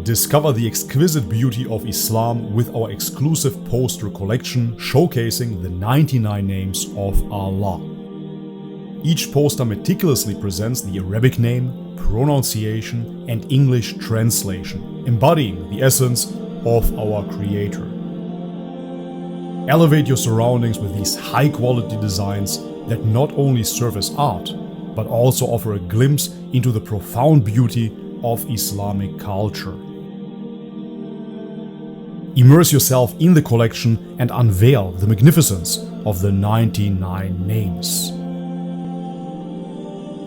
Discover the exquisite beauty of Islam with our exclusive poster collection showcasing the 99 names of Allah. Each poster meticulously presents the Arabic name, pronunciation and English translation, embodying the essence of our Creator. Elevate your surroundings with these high-quality designs that not only serve as art, but also offer a glimpse into the profound beauty of Islamic culture. Immerse yourself in the collection and unveil the magnificence of the 99 names.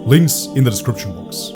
Links in the description box.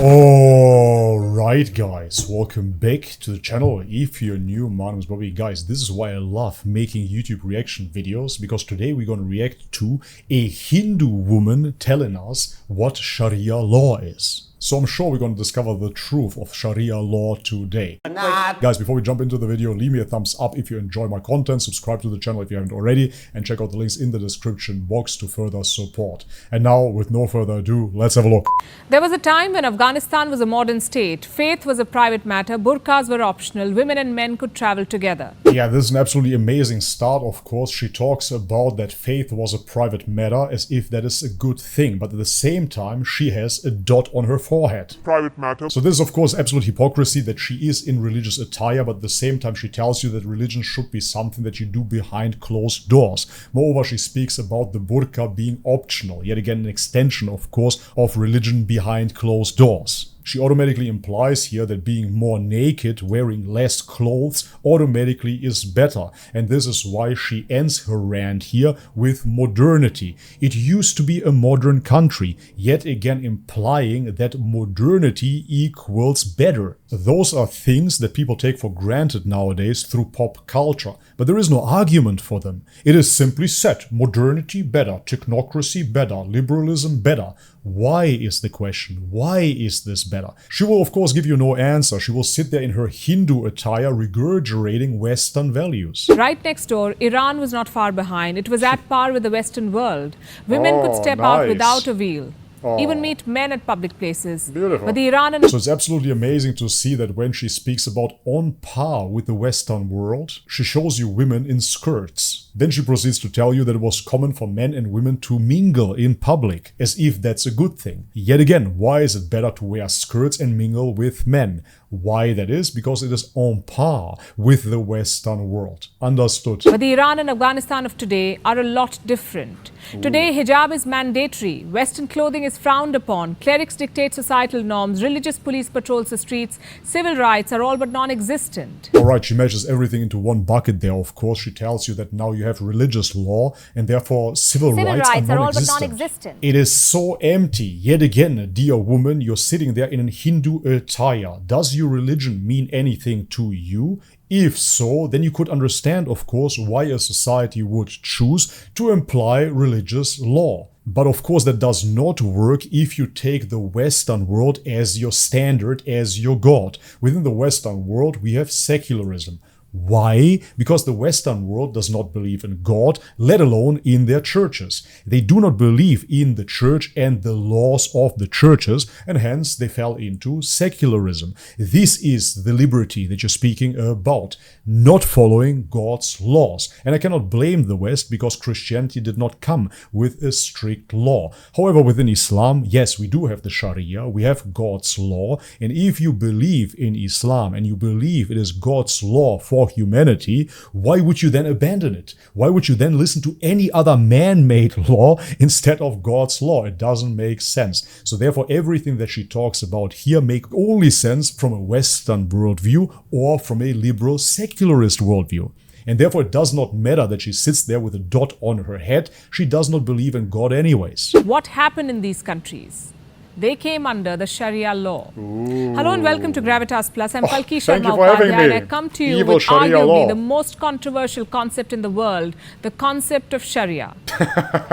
Alright guys, welcome back to the channel. If you're new, my name is Bobby. Guys, this is why I love making YouTube reaction videos, because today we're going to react to a Hindu woman telling us what Sharia law is. So I'm sure we're going to discover the truth of Sharia law today. Guys, before we jump into the video, leave me a thumbs up if you enjoy my content, subscribe to the channel if you haven't already, and check out the links in the description box to further support. And now, with no further ado, let's have a look. There was a time when Afghanistan was a modern state. Faith was a private matter, burqas were optional, women and men could travel together. Yeah, this is an absolutely amazing start, of course. She talks about that faith was a private matter as if that is a good thing, but at the same time, she has a dot on her forehead. Private matter. So this is of course absolute hypocrisy that she is in religious attire, but at the same time she tells you that religion should be something that you do behind closed doors. Moreover, she speaks about the burqa being optional, yet again an extension of course of religion behind closed doors. She automatically implies here that being more naked, wearing less clothes, automatically is better. And this is why she ends her rant here with modernity. It used to be a modern country, yet again implying that modernity equals better. Those are things that people take for granted nowadays through pop culture. But there is no argument for them. It is simply said, modernity better, technocracy better, liberalism better. Why is the question? Why is this better? She will of course give you no answer. She will sit there in her Hindu attire regurgitating Western values. Right next door, Iran was not far behind. It was at par with the Western world. Women could step out without a veil. Even meet men at public places. Beautiful. But the Iran... So it's absolutely amazing to see that when she speaks about on par with the Western world, she shows you women in skirts. Then she proceeds to tell you that it was common for men and women to mingle in public, as if that's a good thing. Yet again, why is it better to wear skirts and mingle with men? Why that is? Because it is on par with the Western world. Understood. But the Iran and Afghanistan of today are a lot different. Today, hijab is mandatory. Western clothing is frowned upon. Clerics dictate societal norms. Religious police patrols the streets. Civil rights are all but non-existent. Alright, she measures everything into one bucket there, of course. She tells you that now you have religious law and therefore civil rights are all but non-existent. It is so empty. Yet again, dear woman, you're sitting there in a Hindu attire. Does your religion mean anything to you? If so, then you could understand, of course, why a society would choose to imply religious law. But of course that does not work if you take the Western world as your standard, as your God. Within the Western world we have secularism. Why? Because the Western world does not believe in God, let alone in their churches. They do not believe in the church and the laws of the churches, and hence they fell into secularism. This is the liberty that you're speaking about, not following God's laws. And I cannot blame the West because Christianity did not come with a strict law. However, within Islam, yes, we do have the Sharia, we have God's law, and if you believe in Islam and you believe it is God's law for humanity, why would you then abandon it? Why would you then listen to any other man-made law instead of God's law? It doesn't make sense. So therefore everything that she talks about here makes only sense from a Western worldview or from a liberal secularist worldview. And therefore it does not matter that she sits there with a dot on her head. She does not believe in God anyways. What happened in these countries? They came under the Sharia law. Ooh. Hello and welcome to Gravitas Plus. I'm Palki, thank Sharma, you for having me. and I come to you Evil with Sharia arguably law. the most controversial concept in the world, the concept of Sharia.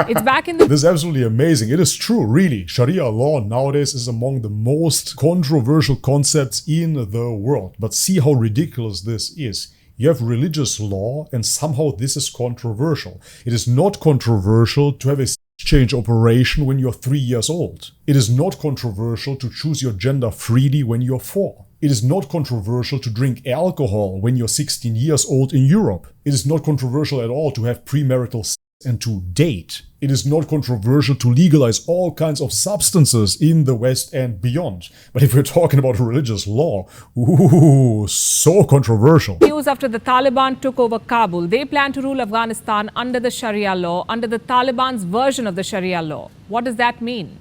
It's back in the... This is absolutely amazing. It is true, really. Sharia law nowadays is among the most controversial concepts in the world. But see how ridiculous this is. You have religious law, and somehow this is controversial. It is not controversial to have a change operation when you're 3 years old. It is not controversial to choose your gender freely when you're 4. It is not controversial to drink alcohol when you're 16 years old in Europe. It is not controversial at all to have premarital sex and to date. It is not controversial to legalize all kinds of substances in the West and beyond. But if we're talking about religious law, ooh, so controversial. News after the Taliban took over Kabul. They plan to rule Afghanistan under the Sharia law, under the Taliban's version of the Sharia law. What does that mean?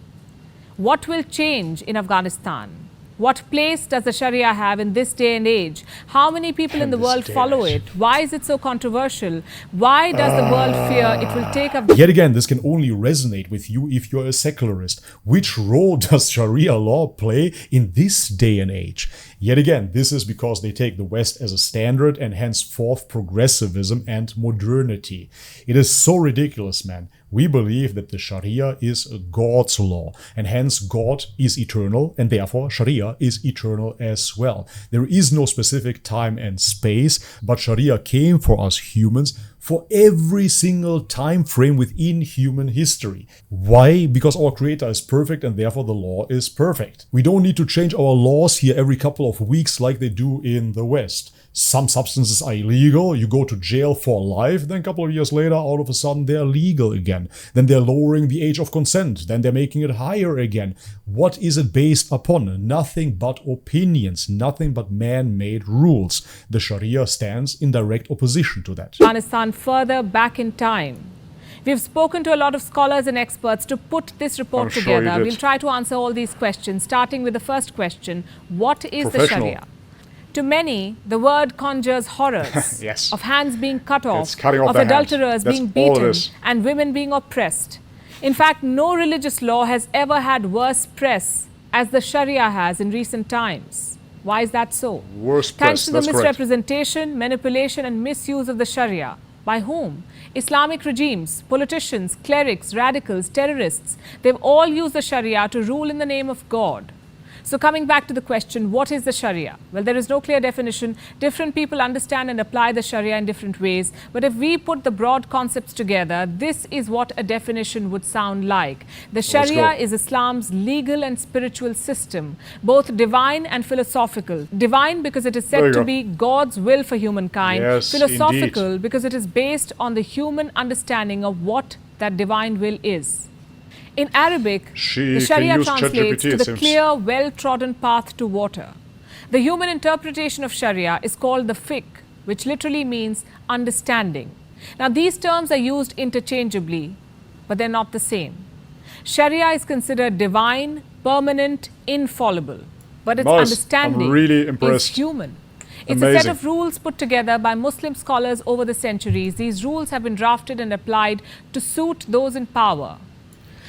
What will change in Afghanistan? What place does the Sharia have in this day and age? How many people in the world follow it? Why is it so controversial? Why does the world fear it will take up... Yet again, this can only resonate with you if you're a secularist. Which role does Sharia law play in this day and age? Yet again, this is because they take the West as a standard and henceforth progressivism and modernity. It is so ridiculous, man. We believe that the Sharia is God's law, and hence God is eternal, and therefore Sharia is eternal as well. There is no specific time and space, but Sharia came for us humans for every single time frame within human history. Why? Because our Creator is perfect and therefore the law is perfect. We don't need to change our laws here every couple of weeks like they do in the West. Some substances are illegal, you go to jail for life, then a couple of years later, all of a sudden they're legal again. Then they're lowering the age of consent, then they're making it higher again. What is it based upon? Nothing but opinions, nothing but man-made rules. The Sharia stands in direct opposition to that. Afghanistan further back in time. We've spoken to a lot of scholars and experts to put this report together. We'll try to answer all these questions, starting with the first question. What is the Sharia? To many, the word conjures horrors yes. of hands being cut off, of adulterers being beaten, and women being oppressed. In fact, no religious law has ever had worse press as the Sharia has in recent times. Why is that so? Worse press, thanks to the misrepresentation, manipulation, and misuse of the Sharia. By whom? Islamic regimes, politicians, clerics, radicals, terrorists. They've all used the Sharia to rule in the name of God. So coming back to the question, what is the Sharia? Well, there is no clear definition. Different people understand and apply the Sharia in different ways. But if we put the broad concepts together, this is what a definition would sound like. The Sharia is Islam's legal and spiritual system, both divine and philosophical. Divine because it is said to be God's will for humankind. Yes, philosophical indeed. because it is based on the human understanding of what that divine will is. In Arabic, the Sharia translates to the clear, well-trodden path to water. The human interpretation of Sharia is called the fiqh, which literally means understanding. Now, these terms are used interchangeably, but they're not the same. Sharia is considered divine, permanent, infallible, but its understanding is human. It's a set of rules put together by Muslim scholars over the centuries. These rules have been drafted and applied to suit those in power.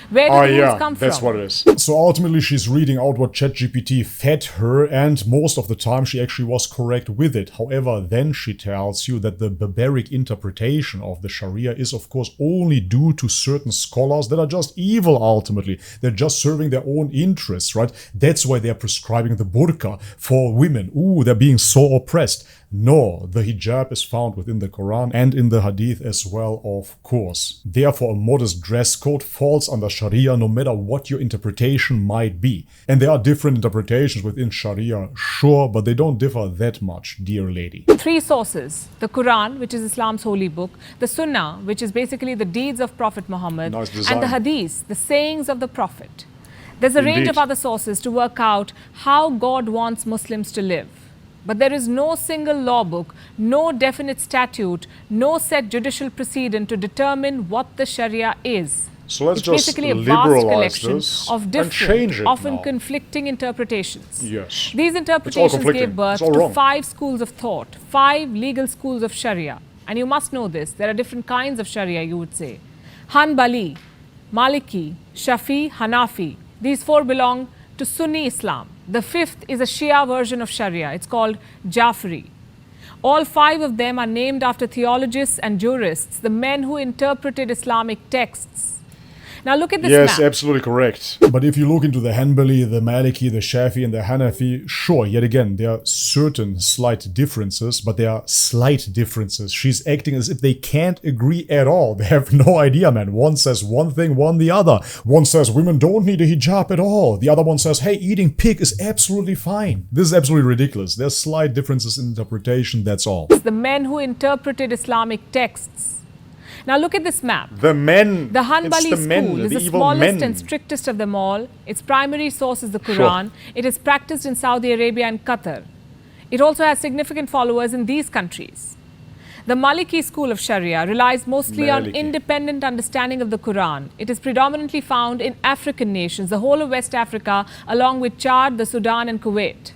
Where do the rules come from? That's what it is. So ultimately she's reading out what ChatGPT fed her, and most of the time she actually was correct with it. However, then she tells you that the barbaric interpretation of the Sharia is of course only due to certain scholars that are just evil ultimately. They're just serving their own interests, right? That's why they're prescribing the burqa for women. Ooh, they're being so oppressed. No, the hijab is found within the Quran and in the Hadith as well, of course. Therefore, a modest dress code falls under Sharia no matter what your interpretation might be. And there are different interpretations within Sharia, sure, but they don't differ that much, dear lady. 3 sources: the Quran, which is Islam's holy book, the Sunnah, which is basically the deeds of Prophet Muhammad, and the Hadith, the sayings of the Prophet. There's a range of other sources to work out how God wants Muslims to live. But there is no single law book, no definite statute, no set judicial precedent to determine what the Sharia is. So let's it's just basically a vast collection and of change different, it often now. conflicting interpretations. Yes. These interpretations gave birth to 5 schools of thought, 5 legal schools of Sharia. And you must know this, there are different kinds of Sharia, you would say. Hanbali, Maliki, Shafi, Hanafi. These 4 belong to Sunni Islam. The 5th is a Shia version of Sharia. It's called Jafri. All 5 of them are named after theologists and jurists, the men who interpreted Islamic texts. Now look at this Yes, map. absolutely correct. But if you look into the Hanbali, the Maliki, the Shafi, and the Hanafi, sure, yet again, there are certain slight differences, but there are slight differences. She's acting as if they can't agree at all. They have no idea, man. One says one thing, one the other. One says women don't need a hijab at all. The other one says, hey, eating pig is absolutely fine. This is absolutely ridiculous. There's slight differences in interpretation, that's all. The men who interpreted Islamic texts. Now look at this map. The men. The Hanbali it's the men, school is the evil smallest men. and strictest of them all. Its primary source is the Quran. It is practiced in Saudi Arabia and Qatar. It also has significant followers in these countries. The Maliki school of Sharia relies mostly on independent understanding of the Quran. It is predominantly found in African nations, the whole of West Africa, along with Chad, the Sudan and Kuwait.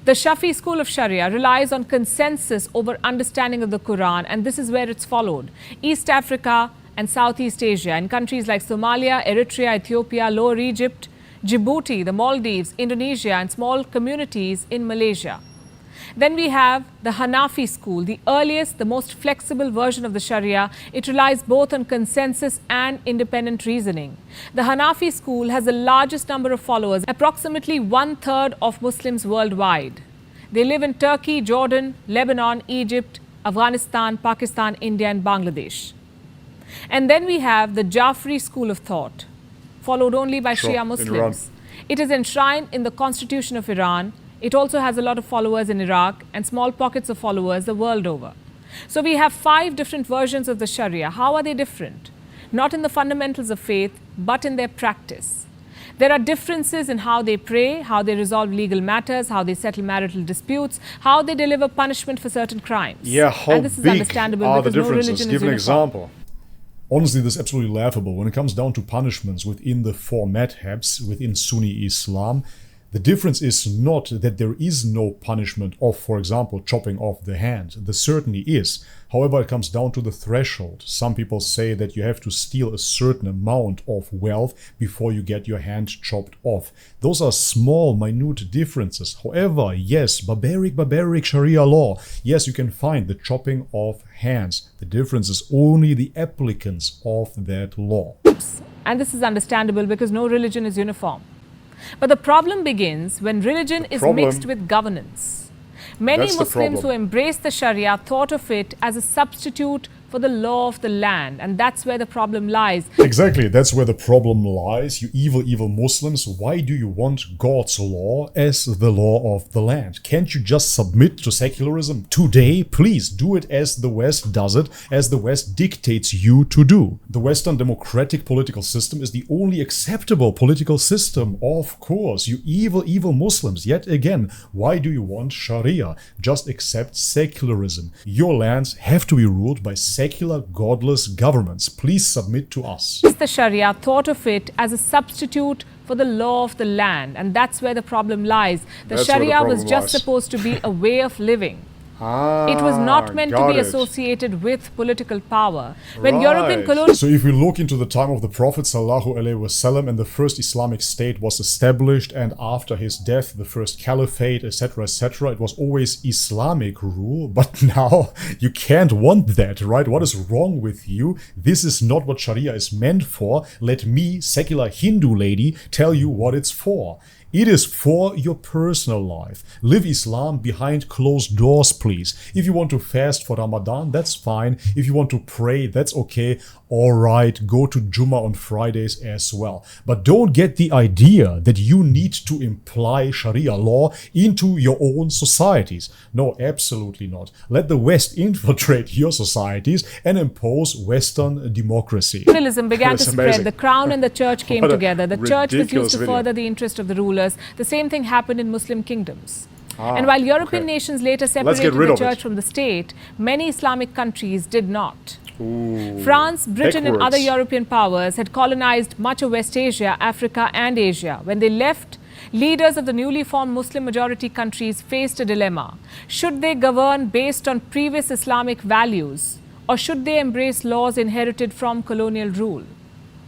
The Shafi school of Sharia relies on consensus over understanding of the Quran, and this is where it's followed. East Africa and Southeast Asia, in countries like Somalia, Eritrea, Ethiopia, Lower Egypt, Djibouti, the Maldives, Indonesia, and small communities in Malaysia. Then we have the Hanafi school, the earliest, the most flexible version of the Sharia. It relies both on consensus and independent reasoning. The Hanafi school has the largest number of followers, approximately 1/3 of Muslims worldwide. They live in Turkey, Jordan, Lebanon, Egypt, Afghanistan, Pakistan, India, and Bangladesh. And then we have the Jafri school of thought, followed only by Shia Muslims. It is enshrined in the constitution of Iran. It also has a lot of followers in Iraq and small pockets of followers the world over. So we have 5 different versions of the Sharia. How are they different? Not in the fundamentals of faith, but in their practice. There are differences in how they pray, how they resolve legal matters, how they settle marital disputes, how they deliver punishment for certain crimes. Yeah, how and this is big understandable are the because no differences? religion Give is an uniform. example. Honestly, this is absolutely laughable. When it comes down to punishments within the 4 madhabs, within Sunni Islam, the difference is not that there is no punishment of, for example, chopping off the hand. There certainly is. However, it comes down to the threshold. Some people say that you have to steal a certain amount of wealth before you get your hand chopped off. Those are small, minute differences. However, yes, barbaric Sharia law. Yes, you can find the chopping of hands. The difference is only the applicants of that law. And this is understandable because no religion is uniform. But the problem begins when religion is mixed with governance. Many Muslims who embraced the Sharia thought of it as a substitute for the law of the land, and that's where the problem lies. Exactly, that's where the problem lies. You evil Muslims, why do you want God's law as the law of the land? Can't you just submit to secularism today? Please do it as the West does it, as the West dictates you to do. The Western democratic political system is the only acceptable political system, of course. You evil Muslims, yet again, why do you want Sharia? Just accept secularism. Your lands have to be ruled by secular, godless governments. Please submit to us. The Sharia thought of it as a substitute for the law of the land, and that's where the problem lies. The Sharia was just supposed to be a way of living. It was not meant to be associated with political power. When European colonial... So if we look into the time of the Prophet ﷺ and the first Islamic state was established, and after his death the first caliphate, etc., it was always Islamic rule. But now you can't want that, right? What is wrong with you? This is not what Sharia is meant for. Let me, secular Hindu lady, tell you what it's for. It is for your personal life. Live Islam behind closed doors, please. If you want to fast for Ramadan, that's fine. If you want to pray, that's okay. Alright, go to Jummah on Fridays as well. But don't get the idea that you need to imply Sharia law into your own societies. No, absolutely not. Let the West infiltrate your societies and impose Western democracy. Colonialism began to spread. The crown and the church came together. The church was used to further the interest of the rulers. The same thing happened in Muslim kingdoms. And while European nations later separated the church from the state, many Islamic countries did not. France, Britain and other European powers had colonized much of West Asia, Africa and Asia. When they left, leaders of the newly formed Muslim majority countries faced a dilemma. Should they govern based on previous Islamic values, or should they embrace laws inherited from colonial rule?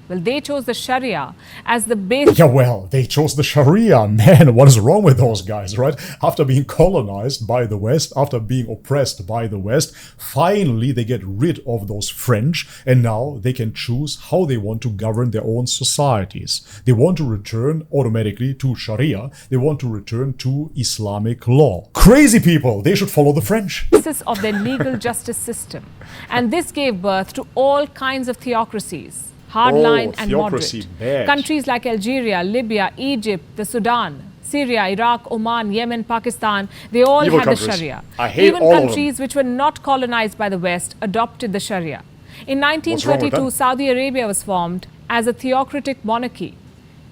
Well, they chose the Sharia as the base. Yeah, well, they chose the Sharia. Man, what is wrong with those guys, right? After being colonized by the West, after being oppressed by the West, finally they get rid of those French, and now they can choose how they want to govern their own societies. They want to return automatically to Sharia. They want to return to Islamic law. Crazy people! They should follow the French. Of their legal justice system. And this gave birth to all kinds of theocracies. Hardline and moderate. Bad. Countries like Algeria, Libya, Egypt, the Sudan, Syria, Iraq, Oman, Yemen, Pakistan, they all Evil had countries. the Sharia. I hate Even all of countries them. which were not colonized by the West adopted the Sharia. In 1932, Saudi Arabia was formed as a theocratic monarchy.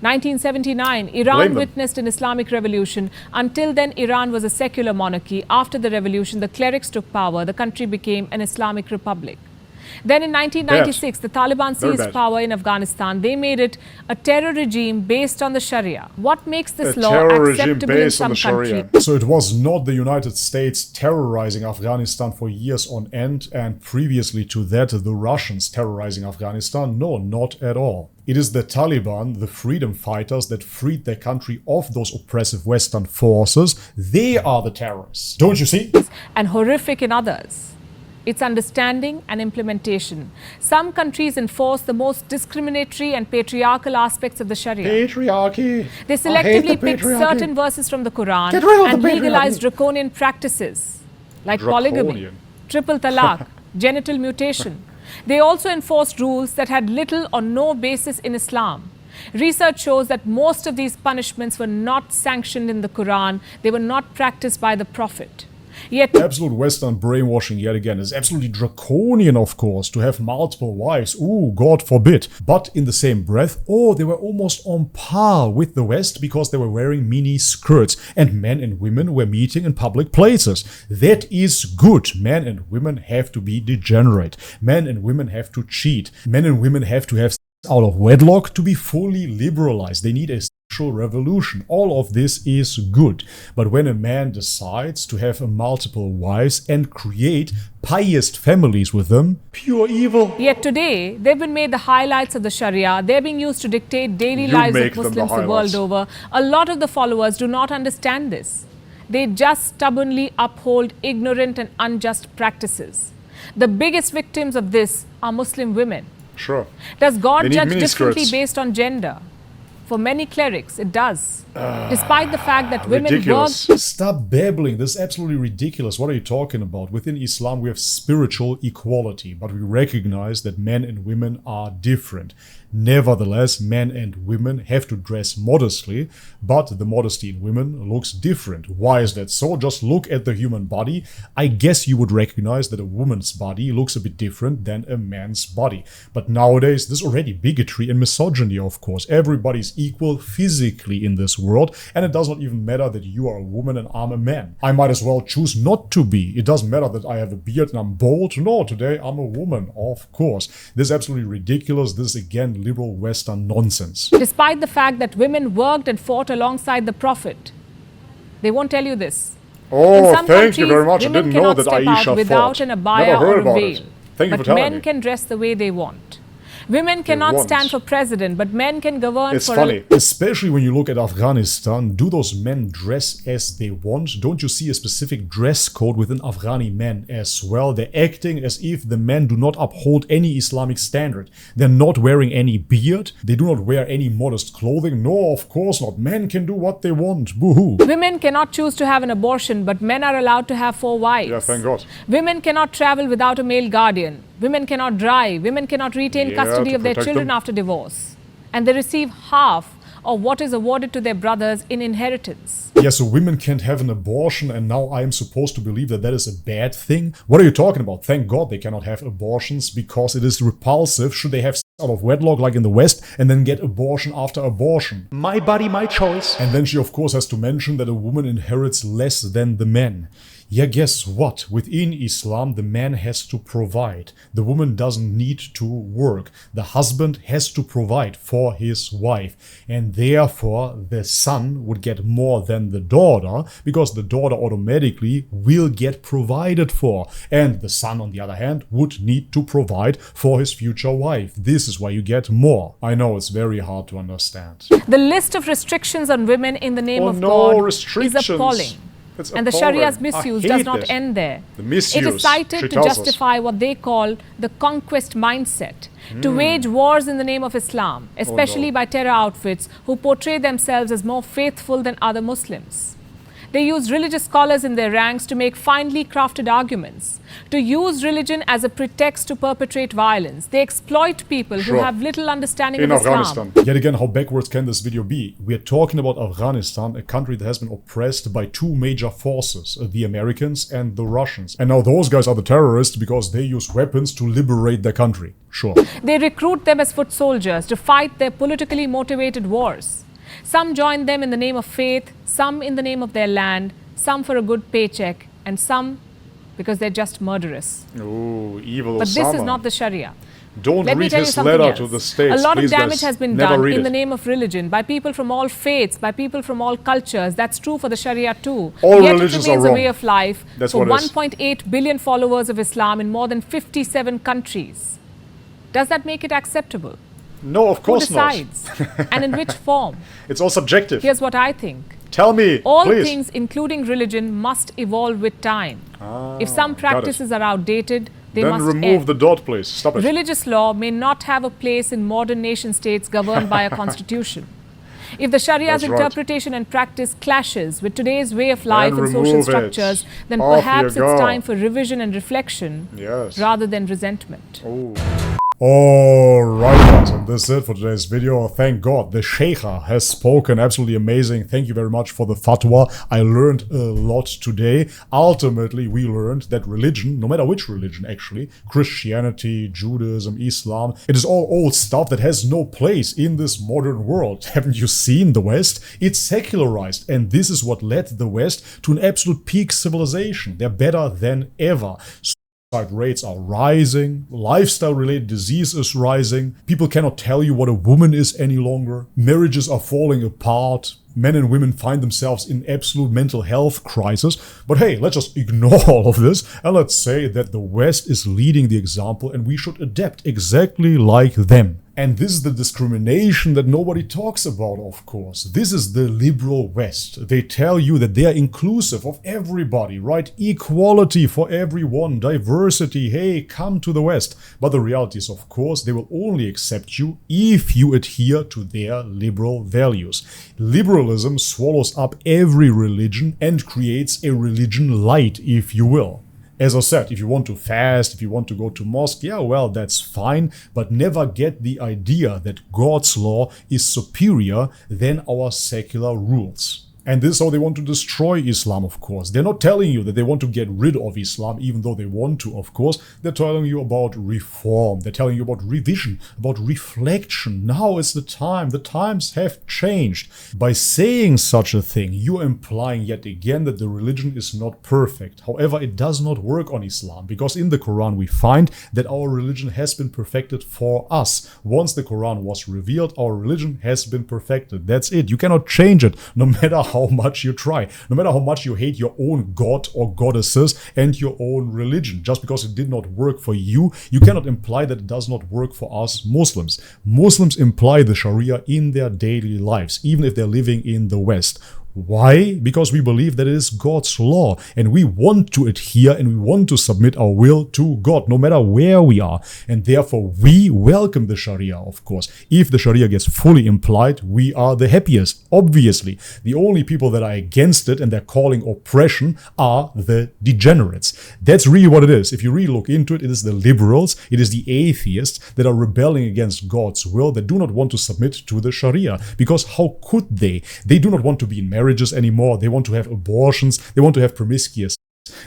1979, Iran witnessed an Islamic revolution. Until then, Iran was a secular monarchy. After the revolution, the clerics took power. The country became an Islamic republic. Then in 1996, the Taliban seized power in Afghanistan. They made it a terror regime based on the Sharia. What makes this law acceptable in some countries? So it was not the United States terrorizing Afghanistan for years on end, and previously to that, the Russians terrorizing Afghanistan? No, not at all. It is the Taliban, the freedom fighters that freed their country of those oppressive Western forces. They are the terrorists. Don't you see? And horrific in others. It's understanding and implementation. Some countries enforce the most discriminatory and patriarchal aspects of the Sharia. Patriarchy. They selectively pick certain verses from the Quran and legalize draconian practices like polygamy, triple talaq, genital mutation. They also enforced rules that had little or no basis in Islam. Research shows that most of these punishments were not sanctioned in the Quran. They were not practiced by the Prophet. Yet absolute Western brainwashing yet again is absolutely draconian, of course, to have multiple wives. Ooh, God forbid. But in the same breath, they were almost on par with the West because they were wearing mini skirts and men and women were meeting in public places. That is good. Men and women have to be degenerate. Men and women have to cheat. Men and women have to have sex out of wedlock to be fully liberalized. They need a sexual revolution. All of this is good. But when a man decides to have multiple wives and create pious families with them, pure evil. Yet today, they've been made the highlights of the Sharia. They're being used to dictate daily lives of Muslims the world over. A lot of the followers do not understand this. They just stubbornly uphold ignorant and unjust practices. The biggest victims of this are Muslim women. Sure. Does God judge differently based on gender? For many clerics, it does. Despite the fact that women work... Stop babbling. This is absolutely ridiculous. What are you talking about? Within Islam, we have spiritual equality, but we recognize that men and women are different. Nevertheless, men and women have to dress modestly, but the modesty in women looks different. Why is that so? Just look at the human body. I guess you would recognize that a woman's body looks a bit different than a man's body. But nowadays, there's already bigotry and misogyny, of course. Everybody's equal physically in this world, and it does not even matter that you are a woman and I'm a man. I might as well choose not to be. It doesn't matter that I have a beard and I'm bald. No, today I'm a woman, of course. This is absolutely ridiculous. This is again liberal Western nonsense. Despite the fact that women worked and fought alongside the Prophet. They won't tell you this. Oh, thank you very much. I didn't know that Aisha fought. Without an abaya or a veil. Thank you for telling me. But men can dress the way they want. Women cannot stand for president, but men can govern it's funny, especially when you look at Afghanistan. Do those men dress as they want? Don't you see a specific dress code within Afghani men as well? They're acting as if the men do not uphold any Islamic standard. They're not wearing any beard. They do not wear any modest clothing. No, of course not. Men can do what they want. Boo-hoo. Women cannot choose to have an abortion, but men are allowed to have 4 wives. Yeah, thank God. Women cannot travel without a male guardian. Women cannot drive. Women cannot retain custody of their children after divorce. And they receive half of what is awarded to their brothers in inheritance. Yeah, so women can't have an abortion, and now I am supposed to believe that that is a bad thing? What are you talking about? Thank God they cannot have abortions because it is repulsive. Should they have sex out of wedlock like in the West and then get abortion after abortion? My body, my choice. And then she of course has to mention that a woman inherits less than the men. Yeah, guess what? Within Islam, the man has to provide. The woman doesn't need to work. The husband has to provide for his wife. And therefore, the son would get more than the daughter, because the daughter automatically will get provided for. And the son, on the other hand, would need to provide for his future wife. This is why you get more. I know it's very hard to understand. The list of restrictions on women in the name of God is appalling. And the Sharia's misuse does not end there. It is cited to justify what they call the conquest mindset, to wage wars in the name of Islam, especially by terror outfits who portray themselves as more faithful than other Muslims. They use religious scholars in their ranks to make finely crafted arguments, to use religion as a pretext to perpetrate violence. They exploit people who have little understanding of Islam. Yet again, how backwards can this video be? We are talking about Afghanistan, a country that has been oppressed by two major forces, the Americans and the Russians. And now those guys are the terrorists because they use weapons to liberate their country. Sure. They recruit them as foot soldiers to fight their politically motivated wars. Some join them in the name of faith, some in the name of their land, some for a good paycheck, and some because they're just murderous. Oh, evil But this is not the Sharia. Don't read his letter to the states. A lot of damage has been done in the name of religion by people from all faiths, by people from all cultures. That's true for the Sharia too. All Yet religions it remains are wrong. a way of life That's for what it is. 1.8 billion followers of Islam in more than 57 countries. Does that make it acceptable? No, of course not. Who decides? And in which form? It's all subjective. Here's what I think. Tell me, All please. things, including religion, must evolve with time. If some practices are outdated, they then must remove end. the dot, please. Stop it. Religious law may not have a place in modern nation states governed by a constitution. If the Sharia's That's right. interpretation and practice clashes with today's way of life and social remove it. structures, then Off you perhaps go. it's time for revision and reflection Yes. rather than resentment. Alright, and that's it for today's video. Thank God, the Sheikha has spoken. Absolutely amazing. Thank you very much for the fatwa. I learned a lot today. Ultimately, we learned that religion, no matter which religion actually, Christianity, Judaism, Islam, it is all old stuff that has no place in this modern world. Haven't you seen the West? It's secularized, and this is what led the West to an absolute peak civilization. They're better than ever. Suicide rates are rising, lifestyle-related disease is rising, people cannot tell you what a woman is any longer, marriages are falling apart, men and women find themselves in absolute mental health crisis. But hey, let's just ignore all of this and let's say that the West is leading the example and we should adapt exactly like them. And this is the discrimination that nobody talks about, of course. This is the liberal West. They tell you that they are inclusive of everybody, right? Equality for everyone, diversity, hey, come to the West. But the reality is, of course, they will only accept you if you adhere to their liberal values. Liberalism swallows up every religion and creates a religion light, if you will. As I said, if you want to fast, if you want to go to mosque, yeah, well, that's fine, but never get the idea that God's law is superior than our secular rules. And this is how they want to destroy Islam, of course. They're not telling you that they want to get rid of Islam, even though they want to, of course. They're telling you about reform. They're telling you about revision, about reflection. Now is the time. The times have changed. By saying such a thing, you are implying yet again that the religion is not perfect. However, it does not work on Islam, because in the Quran we find that our religion has been perfected for us. Once the Quran was revealed, our religion has been perfected. That's it. You cannot change it, no matter how much you try, no matter how much you hate your own god or goddesses and your own religion. Just because it did not work for you, you cannot imply that it does not work for us Muslims. Muslims imply the Sharia in their daily lives, even if they're living in the West. Why? Because we believe that it is God's law and we want to adhere and we want to submit our will to God, no matter where we are. And therefore, we welcome the Sharia, of course. If the Sharia gets fully implied, we are the happiest, obviously. The only people that are against it and they're calling oppression are the degenerates. That's really what it is. If you really look into it, it is the liberals, it is the atheists that are rebelling against God's will, that do not want to submit to the Sharia. Because how could they? They do not want to be in marriages anymore. They want to have abortions. They want to have promiscuous.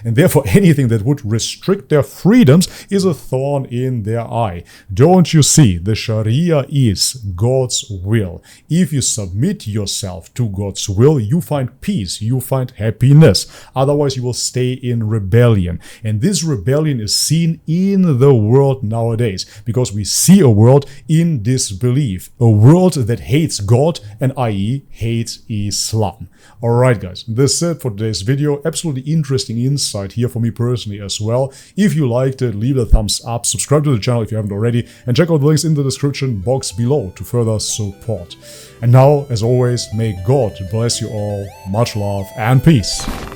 and therefore anything that would restrict their freedoms is a thorn in their eye. Don't you see? The Sharia is God's will. If you submit yourself to God's will, you find peace, you find happiness. Otherwise, you will stay in rebellion. And this rebellion is seen in the world nowadays, because we see a world in disbelief, a world that hates God and i.e. hates Islam. Alright guys, this is it for today's video. Absolutely interesting insight here for me personally as well. If you liked it, leave a thumbs up, subscribe to the channel if you haven't already, and check out the links in the description box below to further support. And now, as always, may God bless you all. Much love and peace.